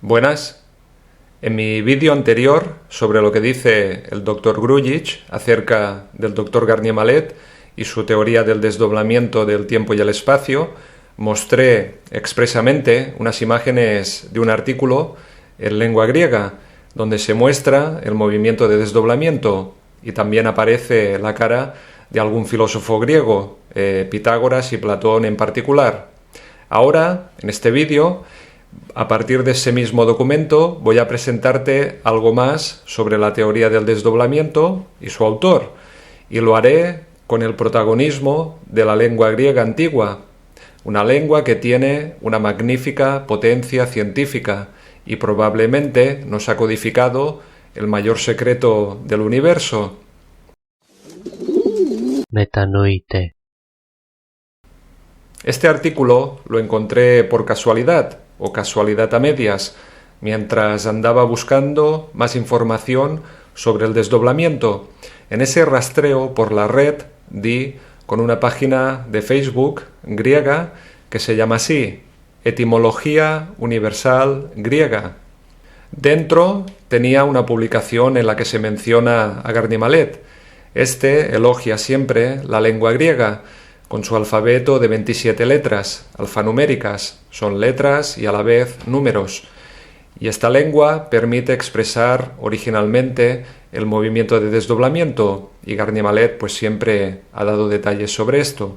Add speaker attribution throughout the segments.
Speaker 1: Buenas. En mi vídeo anterior sobre lo que dice el Dr. Grujic acerca del Dr. Garnier Mallet y su teoría del desdoblamiento del tiempo y el espacio, mostré expresamente unas imágenes de un artículo en lengua griega donde se muestra el movimiento de desdoblamiento y también aparece la cara de algún filósofo griego, Pitágoras y Platón en particular. Ahora, en este vídeo, a partir de ese mismo documento voy a presentarte algo más sobre la teoría del desdoblamiento y su autor, y lo haré con el protagonismo de la lengua griega antigua, una lengua que tiene una magnífica potencia científica y probablemente nos ha codificado el mayor secreto del universo.
Speaker 2: Metanoite.
Speaker 1: Este artículo lo encontré por casualidad, o casualidad a medias, mientras andaba buscando más información sobre el desdoblamiento. En ese rastreo por la red di con una página de Facebook griega que se llama así, Etimología Universal Griega. Dentro tenía una publicación en la que se menciona a Garnier Mallet. Este elogia siempre la lengua griega, con su alfabeto de 27 letras, alfanuméricas, son letras y a la vez números. Y esta lengua permite expresar originalmente el movimiento de desdoblamiento, y Garnier Mallet pues siempre ha dado detalles sobre esto.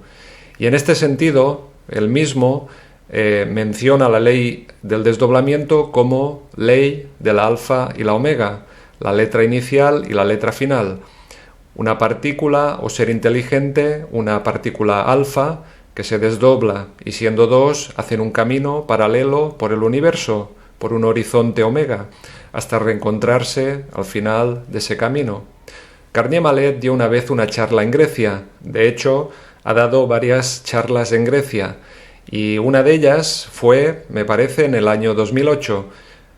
Speaker 1: Y en este sentido, él mismo menciona la ley del desdoblamiento como ley de la alfa y la omega, la letra inicial y la letra final. Una partícula o ser inteligente, una partícula alfa, que se desdobla y siendo dos hacen un camino paralelo por el universo, por un horizonte omega, hasta reencontrarse al final de ese camino. Garnier Mallet dio una vez una charla en Grecia, de hecho ha dado varias charlas en Grecia, y una de ellas fue, me parece, en el año 2008,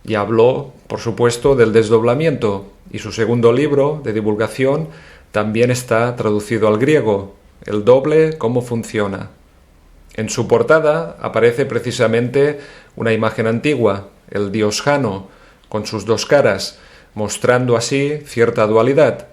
Speaker 1: y habló, por supuesto, del desdoblamiento, y su segundo libro de divulgación también está traducido al griego, El doble, cómo funciona. En su portada aparece precisamente una imagen antigua, el dios Jano, con sus dos caras, mostrando así cierta dualidad.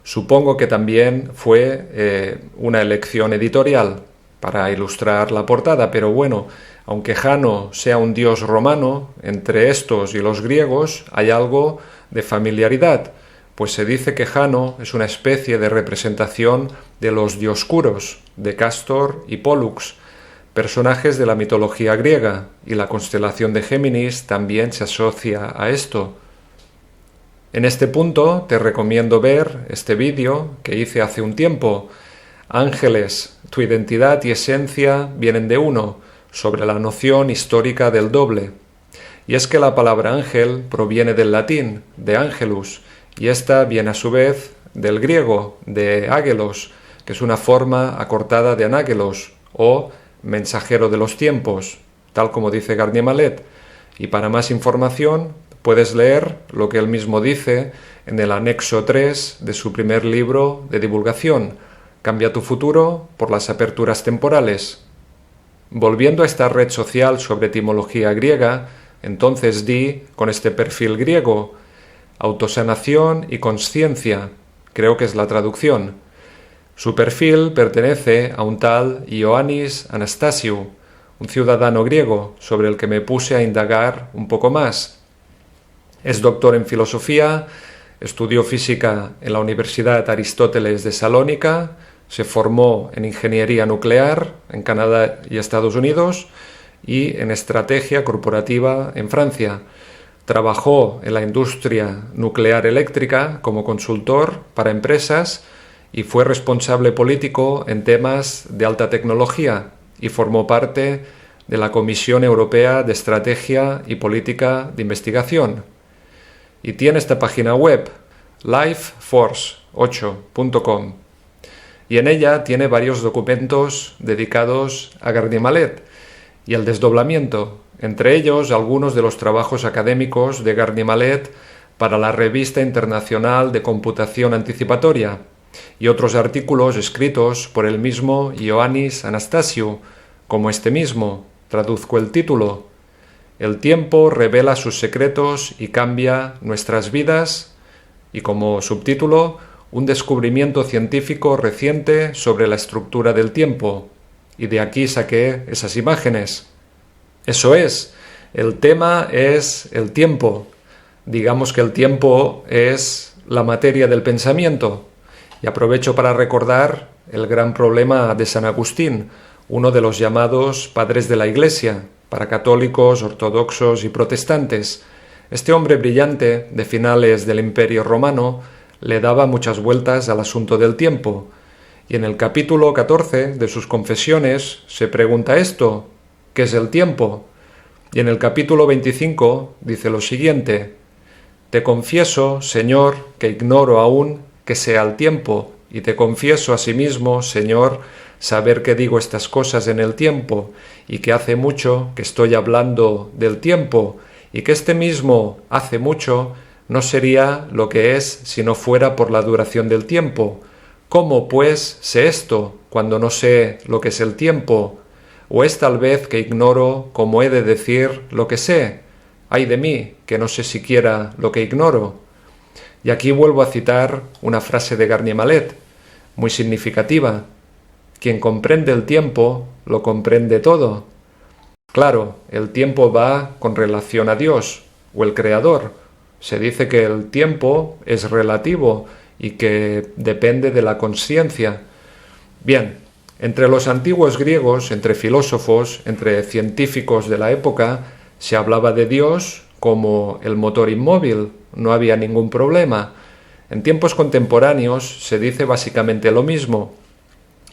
Speaker 1: Supongo que también fue una elección editorial para ilustrar la portada, pero bueno, aunque Jano sea un dios romano, entre estos y los griegos hay algo de familiaridad, pues se dice que Jano es una especie de representación de los dioscuros, de Cástor y Pólux, personajes de la mitología griega, y la constelación de Géminis también se asocia a esto. En este punto te recomiendo ver este vídeo que hice hace un tiempo, Ángeles, tu identidad y esencia vienen de uno, sobre la noción histórica del doble. Y es que la palabra ángel proviene del latín, de angelus, y esta viene a su vez del griego, de ágelos, que es una forma acortada de anágelos, o mensajero de los tiempos, tal como dice Garnier Mallet. Y para más información puedes leer lo que él mismo dice en el anexo 3 de su primer libro de divulgación, Cambia tu futuro por las aperturas temporales. Volviendo a esta red social sobre etimología griega, entonces di con este perfil griego, autosanación y consciencia, creo que es la traducción. Su perfil pertenece a un tal Ioannis Anastasiou, un ciudadano griego sobre el que me puse a indagar un poco más. Es doctor en filosofía, estudió física en la Universidad Aristóteles de Salónica, se formó en ingeniería nuclear en Canadá y Estados Unidos y en estrategia corporativa en Francia. Trabajó en la industria nuclear eléctrica como consultor para empresas y fue responsable político en temas de alta tecnología y formó parte de la Comisión Europea de Estrategia y Política de Investigación. Y tiene esta página web, lifeforce8.com, y en ella tiene varios documentos dedicados a Garnier Mallet y al desdoblamiento, entre ellos algunos de los trabajos académicos de Garnier Mallet para la Revista Internacional de Computación Anticipatoria y otros artículos escritos por el mismo Ioannis Anastasiou, como este mismo, traduzco el título, el tiempo revela sus secretos y cambia nuestras vidas, y como subtítulo, un descubrimiento científico reciente sobre la estructura del tiempo, y de aquí saqué esas imágenes. Eso es, el tema es el tiempo. Digamos que el tiempo es la materia del pensamiento. Y aprovecho para recordar el gran problema de San Agustín, uno de los llamados padres de la Iglesia, para católicos, ortodoxos y protestantes. Este hombre brillante, de finales del Imperio Romano, le daba muchas vueltas al asunto del tiempo, y en el capítulo 14 de sus Confesiones se pregunta esto: ¿qué es el tiempo? Y en el capítulo 25 dice lo siguiente: Te confieso, Señor, que ignoro aún qué sea el tiempo, y te confieso asimismo, Señor, saber que digo estas cosas en el tiempo, y que hace mucho que estoy hablando del tiempo, y que este mismo hace mucho no sería lo que es si no fuera por la duración del tiempo. ¿Cómo, pues, sé esto cuando no sé lo que es el tiempo? ¿O es tal vez que ignoro cómo he de decir lo que sé? ¡Ay de mí, que no sé siquiera lo que ignoro! Y aquí vuelvo a citar una frase de Garnier Mallet, muy significativa: quien comprende el tiempo, lo comprende todo. Claro, el tiempo va con relación a Dios, o el Creador. Se dice que el tiempo es relativo y que depende de la consciencia. Bien, entre los antiguos griegos, entre filósofos, entre científicos de la época, se hablaba de Dios como el motor inmóvil, no había ningún problema. En tiempos contemporáneos se dice básicamente lo mismo,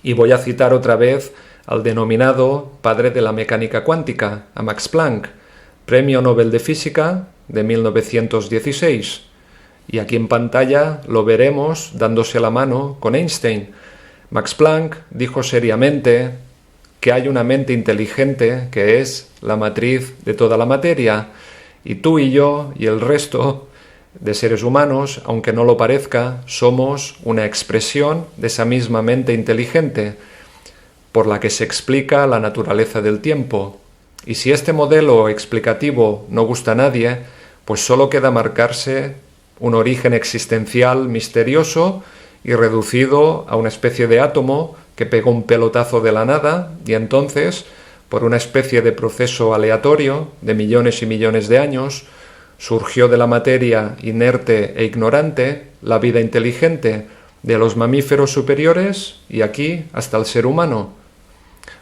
Speaker 1: y voy a citar otra vez al denominado padre de la mecánica cuántica, a Max Planck, Premio Nobel de Física de 1916. Y aquí en pantalla lo veremos dándose la mano con Einstein. Max Planck dijo seriamente que hay una mente inteligente que es la matriz de toda la materia, y tú y yo y el resto de seres humanos, aunque no lo parezca, somos una expresión de esa misma mente inteligente, por la que se explica la naturaleza del tiempo. Y si este modelo explicativo no gusta a nadie, pues solo queda marcarse un origen existencial misterioso y reducido a una especie de átomo que pegó un pelotazo de la nada, y entonces, por una especie de proceso aleatorio de millones y millones de años, surgió de la materia inerte e ignorante la vida inteligente, de los mamíferos superiores y aquí hasta el ser humano.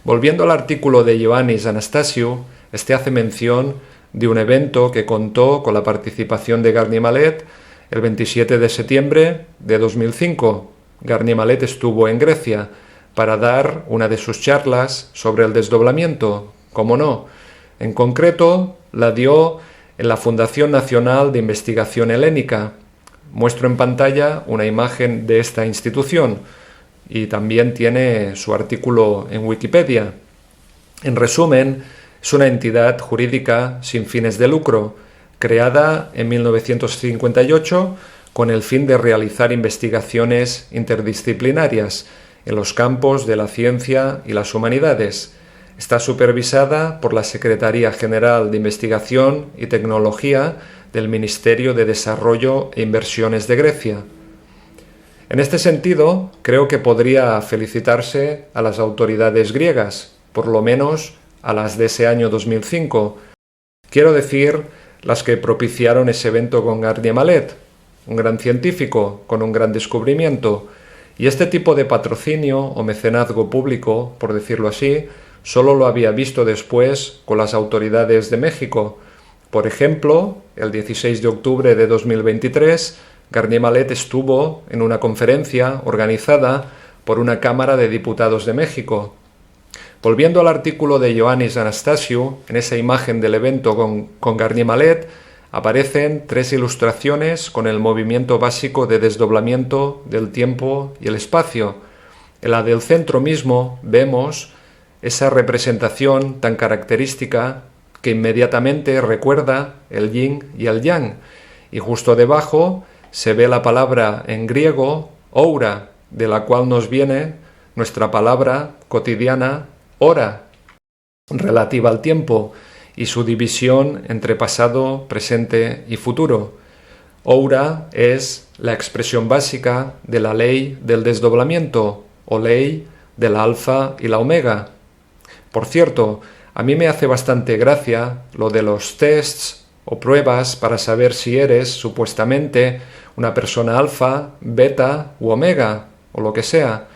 Speaker 1: Volviendo al artículo de Ioannis Anastasiou, este hace mención de un evento que contó con la participación de Garnier Mallet el 27 de septiembre de 2005. Garnier Mallet estuvo en Grecia para dar una de sus charlas sobre el desdoblamiento, cómo no. En concreto, la dio en la Fundación Nacional de Investigación Helénica. Muestro en pantalla una imagen de esta institución y también tiene su artículo en Wikipedia. En resumen, es una entidad jurídica sin fines de lucro, creada en 1958 con el fin de realizar investigaciones interdisciplinarias en los campos de la ciencia y las humanidades. Está supervisada por la Secretaría General de Investigación y Tecnología del Ministerio de Desarrollo e Inversiones de Grecia. En este sentido, creo que podría felicitarse a las autoridades griegas, por lo menos a las de ese año 2005. Quiero decir, las que propiciaron ese evento con Garnier Mallet, un gran científico con un gran descubrimiento. Y este tipo de patrocinio o mecenazgo público, por decirlo así, solo lo había visto después con las autoridades de México. Por ejemplo, el 16 de octubre de 2023, Garnier Mallet estuvo en una conferencia organizada por una Cámara de Diputados de México. Volviendo al artículo de Ioannis Anastasiou, en esa imagen del evento con Garnier Mallet aparecen 3 ilustraciones con el movimiento básico de desdoblamiento del tiempo y el espacio. En la del centro mismo vemos esa representación tan característica que inmediatamente recuerda el yin y el yang, y justo debajo se ve la palabra en griego oura, de la cual nos viene nuestra palabra cotidiana hora, relativa al tiempo, y su división entre pasado, presente y futuro. Oura es la expresión básica de la ley del desdoblamiento o ley del alfa y la omega. Por cierto, a mí me hace bastante gracia lo de los tests o pruebas para saber si eres, supuestamente, una persona alfa, beta u omega, o lo que sea.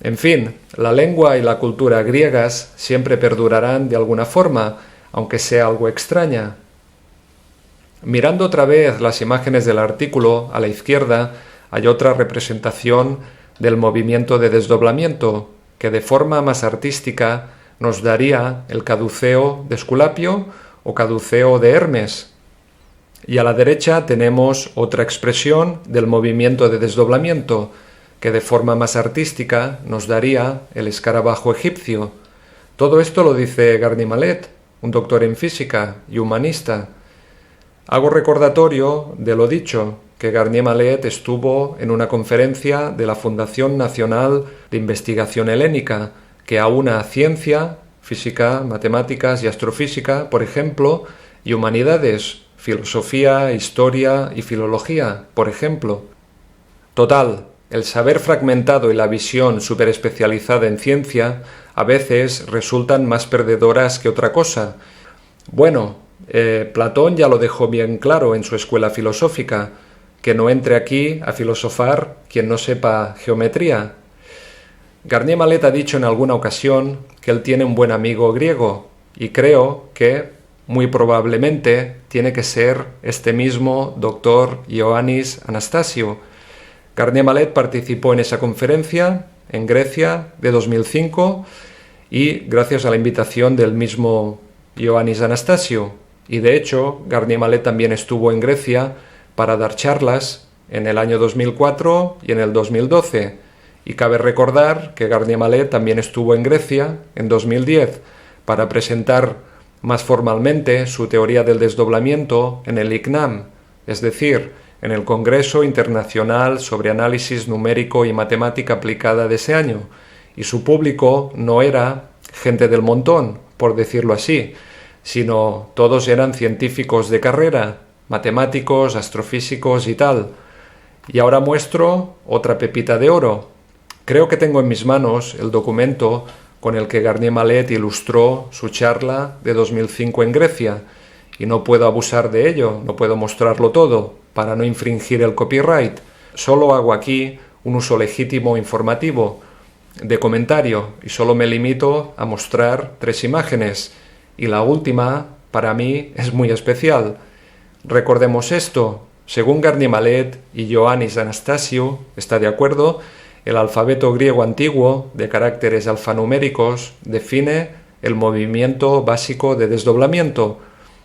Speaker 1: En fin, la lengua y la cultura griegas siempre perdurarán de alguna forma, aunque sea algo extraña. Mirando otra vez las imágenes del artículo, a la izquierda hay otra representación del movimiento de desdoblamiento, que de forma más artística nos daría el caduceo de Esculapio o caduceo de Hermes. Y a la derecha tenemos otra expresión del movimiento de desdoblamiento, que de forma más artística nos daría el escarabajo egipcio. Todo esto lo dice Garnier-Mallet, un doctor en física y humanista. Hago recordatorio de lo dicho, que Garnier-Mallet estuvo en una conferencia de la Fundación Nacional de Investigación Helénica, que aúna ciencia, física, matemáticas y astrofísica, por ejemplo, y humanidades, filosofía, historia y filología, por ejemplo. Total, el saber fragmentado y la visión superespecializada en ciencia a veces resultan más perdedoras que otra cosa. Bueno, Platón ya lo dejó bien claro en su escuela filosófica, que no entre aquí a filosofar quien no sepa geometría. Garnier-Mallet ha dicho en alguna ocasión que él tiene un buen amigo griego, y creo que, muy probablemente, tiene que ser este mismo doctor Ioannis Anastasio. Garnier-Mallet participó en esa conferencia en Grecia de 2005 y gracias a la invitación del mismo Ioannis Anastasio. Y de hecho, Garnier-Mallet también estuvo en Grecia para dar charlas en el año 2004 y en el 2012. Y cabe recordar que Garnier-Mallet también estuvo en Grecia en 2010 para presentar más formalmente su teoría del desdoblamiento en el ICNAM, es decir, en el Congreso Internacional sobre Análisis Numérico y Matemática Aplicada de ese año, y su público no era gente del montón, por decirlo así, sino todos eran científicos de carrera, matemáticos, astrofísicos y tal. Y ahora muestro otra pepita de oro. Creo que tengo en mis manos el documento con el que Garnier-Mallet ilustró su charla de 2005 en Grecia, y no puedo abusar de ello, no puedo mostrarlo todo, para no infringir el copyright. Solo hago aquí un uso legítimo informativo, de comentario, y solo me limito a mostrar 3 imágenes, y la última, para mí, es muy especial. Recordemos esto, según Garnier-Mallet y Ioannis Anastasio, ¿está de acuerdo?, el alfabeto griego antiguo, de caracteres alfanuméricos, define el movimiento básico de desdoblamiento.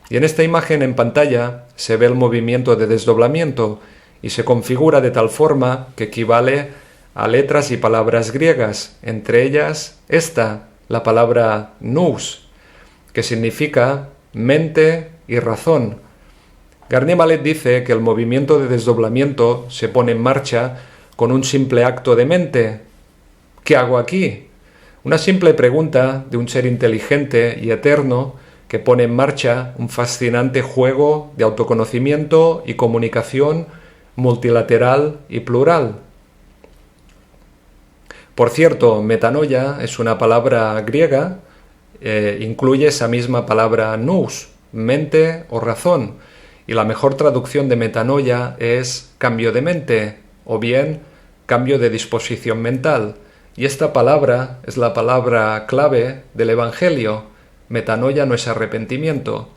Speaker 1: Y en esta imagen en pantalla se ve el movimiento de desdoblamiento y se configura de tal forma que equivale a letras y palabras griegas, entre ellas esta, la palabra nous, que significa mente y razón. Garnier-Mallet dice que el movimiento de desdoblamiento se pone en marcha con un simple acto de mente. ¿Qué hago aquí? Una simple pregunta de un ser inteligente y eterno que pone en marcha un fascinante juego de autoconocimiento y comunicación multilateral y plural. Por cierto, metanoia es una palabra griega, incluye esa misma palabra nous, mente o razón, y la mejor traducción de metanoia es cambio de mente, o bien cambio de disposición mental, y esta palabra es la palabra clave del Evangelio. Metanoia no es arrepentimiento.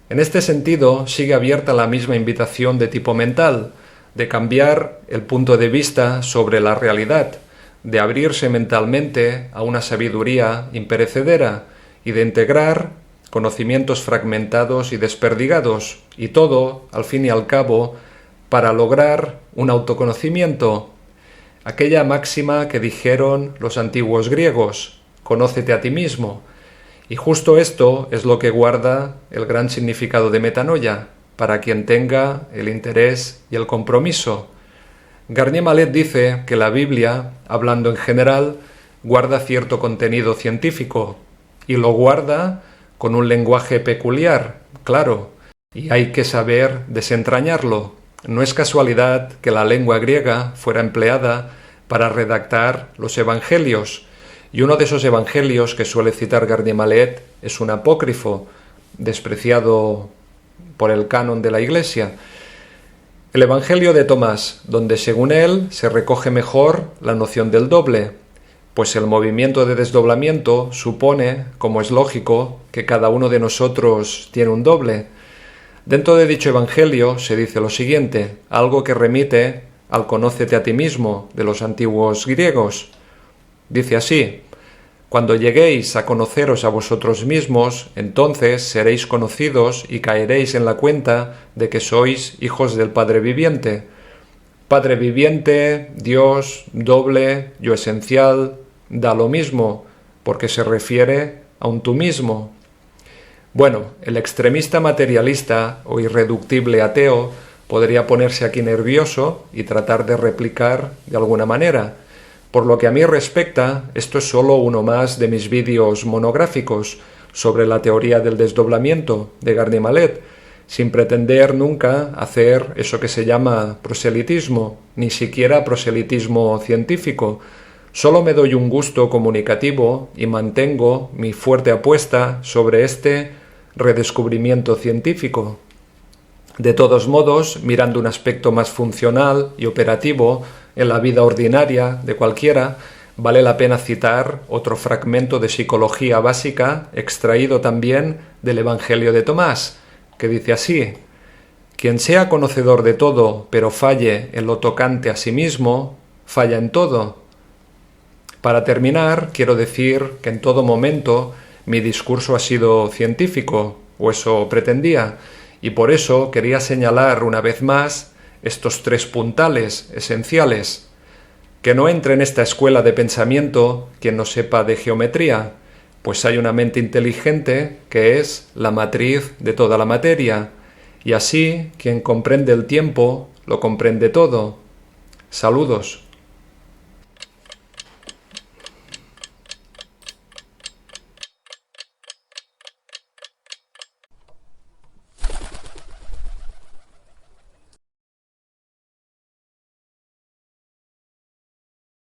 Speaker 1: En este sentido, sigue abierta la misma invitación de tipo mental, de cambiar el punto de vista sobre la realidad, de abrirse mentalmente a una sabiduría imperecedera y de integrar conocimientos fragmentados y desperdigados, y todo, al fin y al cabo, para lograr un autoconocimiento. Aquella máxima que dijeron los antiguos griegos, conócete a ti mismo. Y justo esto es lo que guarda el gran significado de metanoia, para quien tenga el interés y el compromiso. Garnier-Mallet dice que la Biblia, hablando en general, guarda cierto contenido científico, y lo guarda con un lenguaje peculiar, claro, y hay que saber desentrañarlo. No es casualidad que la lengua griega fuera empleada para redactar los evangelios, y uno de esos evangelios que suele citar Garnier-Mallet es un apócrifo, despreciado por el canon de la Iglesia. El Evangelio de Tomás, donde según él se recoge mejor la noción del doble, pues el movimiento de desdoblamiento supone, como es lógico, que cada uno de nosotros tiene un doble. Dentro de dicho Evangelio se dice lo siguiente, algo que remite al conócete a ti mismo de los antiguos griegos. Dice así: cuando lleguéis a conoceros a vosotros mismos, entonces seréis conocidos y caeréis en la cuenta de que sois hijos del Padre viviente. Padre viviente, Dios, doble, yo esencial, da lo mismo, porque se refiere a un tú mismo. Bueno, el extremista materialista o irreductible ateo podría ponerse aquí nervioso y tratar de replicar de alguna manera. Por lo que a mí respecta, esto es solo uno más de mis vídeos monográficos sobre la teoría del desdoblamiento de Garnier-Mallet, sin pretender nunca hacer eso que se llama proselitismo, ni siquiera proselitismo científico. Solo me doy un gusto comunicativo y mantengo mi fuerte apuesta sobre este redescubrimiento científico. De todos modos, mirando un aspecto más funcional y operativo en la vida ordinaria de cualquiera, vale la pena citar otro fragmento de psicología básica extraído también del Evangelio de Tomás, que dice así: quien sea conocedor de todo, pero falle en lo tocante a sí mismo, falla en todo. Para terminar, quiero decir que en todo momento mi discurso ha sido científico, o eso pretendía, y por eso quería señalar una vez más estos tres puntales esenciales. Que no entre en esta escuela de pensamiento quien no sepa de geometría, pues hay una mente inteligente que es la matriz de toda la materia, y así quien comprende el tiempo lo comprende todo. Saludos.